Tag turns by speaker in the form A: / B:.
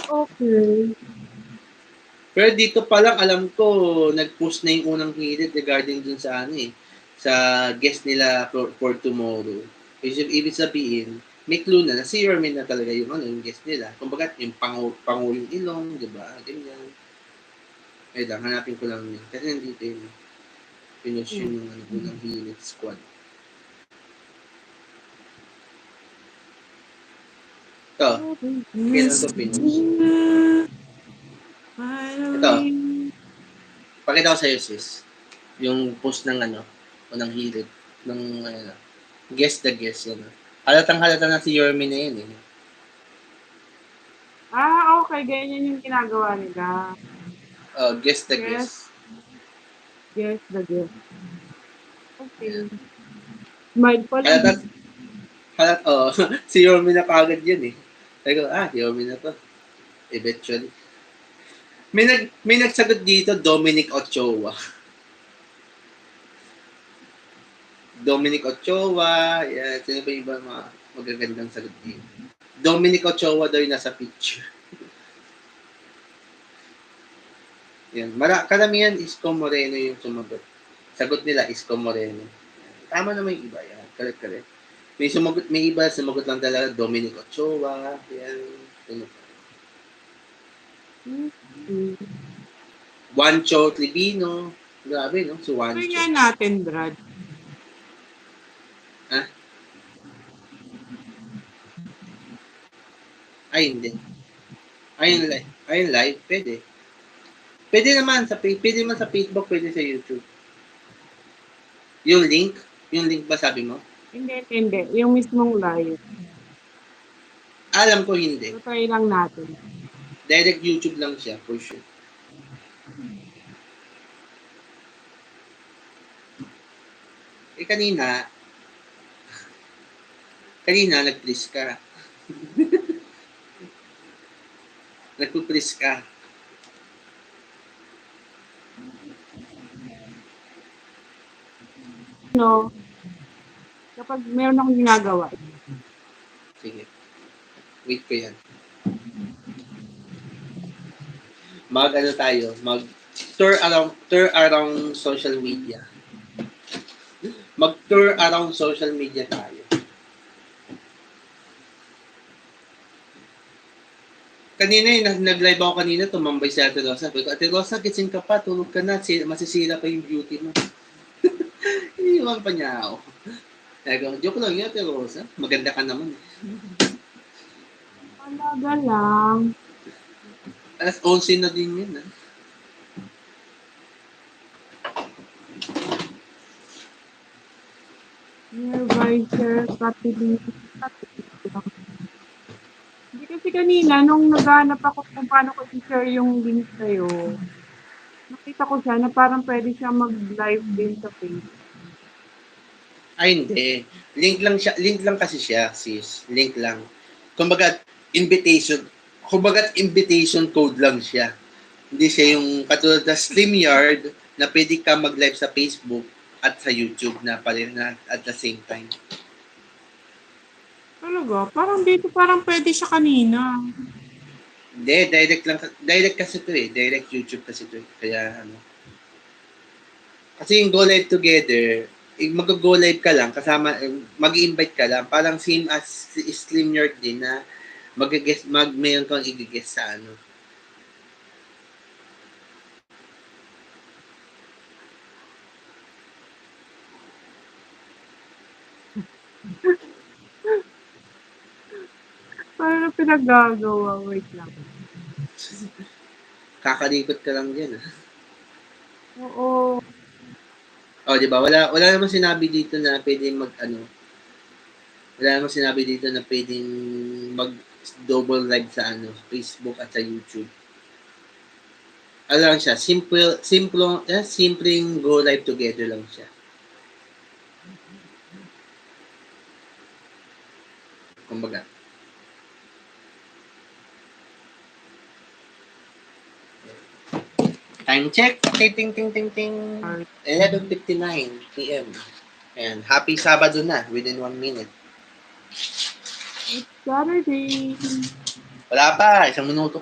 A: Okay.
B: Pero dito pa lang alam ko, nag-post na yung unang hirit regarding dun sa ano eh, sa guest nila for tomorrow. Ibig sabihin, may clue na si Yormin na talaga yung ano, yung guest nila. Kumbaga, yung Pangulong Ilong, di ba? Ganyan. Ay lang, hanapin ko lang yun. Kasi nandito yun. Pinost yun yung ano, unang hirit squad. Ito, kailan ito pinost? Ito, pakita ko sa'yo sis. Yung post ng ano, unang hirit. Ng ano, guess the guess. Ano. Halatang halata na si Yormin na yun eh.
A: Okay. Ganyan yung ginagawa nila.
B: Guess the
A: Yes,
B: guess.
A: yes, the guess. Okay. Smile pa lang.
B: Halata, si Yormin na kagad yun eh. Sabi ko, Yormin na to. Eventually. May nagsagot dito, Dominic Ochoa. Dominic Ochoa, yan. Sino ba yung iba mga magagandang sagot dito? Dominic Ochoa daw yung nasa picture. Yan. Karamihan Isko Moreno yung sumagot. Sagot nila Isko Moreno. Tama naman yung iba yan. Correct. May iba sumagot lang talaga Dominic Ochoa. Yan. Juancho Tribino. Grabe, no? Si
A: Try
B: Juancho.
A: nga natin, Brad.
B: Ha? Ay, hindi. Ayun live. Pwede. Pwede naman sa Facebook, pwede sa YouTube. Yung link ba sabi mo?
A: Hindi. Yung mismong live.
B: Alam ko hindi.
A: So, try lang natin.
B: Direct YouTube lang siya, for sure. Kanina nag-please ka. Nagpo-please ka.
A: No, kapag meron akong ginagawa.
B: Sige. Wait ko yan. Mag tour around social media. Mag-tour around social media tayo. Kanina nag-live ako kanina, tumambay si Ate Rosa. Ate Rosa, gising ka pa, tulog ka na, masisira pa yung beauty mo. Iniwan pa niya ako. Joke lang yun, Ate Rosa. Maganda ka naman.
A: Talaga lang.
B: Alas 11 na din yun.
A: Nearby share, copy. Hindi kasi kanina, nung naghahanap ako kung paano ko i-share yung link sa'yo, nakita ko siya na parang pwede siya mag-live din sa Facebook.
B: Ay, hindi. Link lang kasi siya, sis. Link lang. Kumbaga, invitation code lang siya. Hindi siya yung katulad na StreamYard na pwede ka mag-live sa Facebook at sa YouTube na pala na at the same time.
A: Talaga? Parang pwede siya kanina.
B: Hindi, direct kasi to eh. Direct YouTube kasi to eh. Kaya ano. Kasi yung Go Live Together, mag-go live ka lang, kasama, mag-invite ka lang, parang same as StreamYard din na mayroon kang i-guess sa ano.
A: Paano pinagagawa? Wait lang.
B: Kakalikot ka lang dyan.
A: Oo.
B: Di ba? Wala namang sinabi dito na pwedeng wala namang sinabi dito na pwedeng mag double live sa Facebook at sa YouTube. Ano lang siya, simpleng go live together lang siya. Kumbaga. Time check. Ting. 11:59 p.m. And happy Sabado na within 1 minute.
A: It's Saturday.
B: Wala pa, 1 minuto